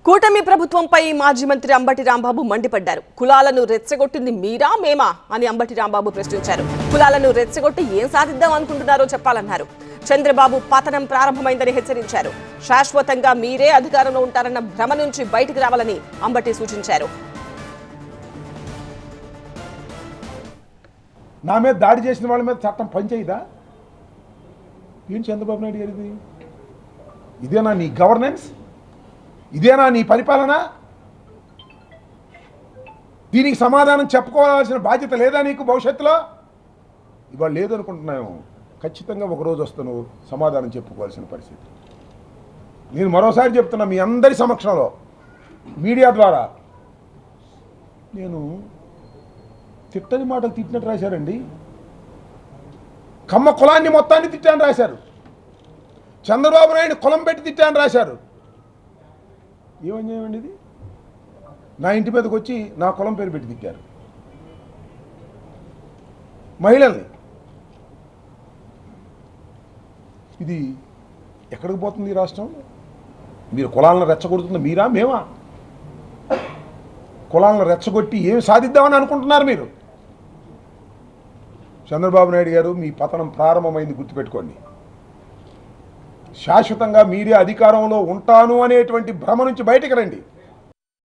కూటమి ప్రభుత్వంపై మాజీ మంత్రి అంబటి రాంబాబు మండిపడ్డారు. కులాలను రెచ్చగొట్టింది మీరా మేమా అని అంబటి రాంబాబు ప్రశ్నించారు. కులాలను రెచ్చగొట్టి ఏం సాధిద్దాం అనుకుంటున్నారో చెప్పాలన్నారు. చంద్రబాబు పతనం ప్రారంభమైందని హెచ్చరించారు. శాశ్వతంగా మీరే అధికారంలో ఉంటారన్న భ్రమ నుంచి బయటకు రావాలని అంబటి సూచించారు. నా మీద దాడి చేసిన వాళ్ళ మీద చట్టం పనిచేయదా? ఏం చంద్రబాబు నాయుడు గారిది? ఇదేనా నీ గవర్నెన్స్? ఇదేనా నీ పరిపాలన? దీనికి సమాధానం చెప్పుకోవాల్సిన బాధ్యత లేదా నీకు? భవిష్యత్తులో ఇవాళ లేదనుకుంటున్నాము. ఖచ్చితంగా ఒకరోజు వస్తాను సమాధానం చెప్పుకోవాల్సిన పరిస్థితి. నేను మరోసారి చెప్తున్నా మీ అందరి సమక్షంలో మీడియా ద్వారా, నేను తిట్టని మాటలు తిట్టినట్టు రాశారండి. కమ్మ కులాన్ని మొత్తాన్ని తిట్టాను రాశారు. చంద్రబాబు నాయుడు కులం పెట్టి తిట్టాను రాశారు. ఏమని చేయమండి ఇది? నా ఇంటి మీదకి వచ్చి నా కులం పేరు పెట్టి తిట్టారు మహిళల్ని. ఇది ఎక్కడికి పోతుంది ఈ రాష్ట్రం? మీరు కులాలను రెచ్చగొడుతుంది మీరా మేమా? కులాలను రెచ్చగొట్టి ఏమి సాధిద్దామని అనుకుంటున్నారు మీరు? చంద్రబాబు నాయుడు గారు, మీ పతనం ప్రారంభమైంది, గుర్తుపెట్టుకోండి. శాశ్వతంగా మీరే అధికారంలో ఉంటాను అనేటువంటి భ్రమ నుంచి బయటకు రండి.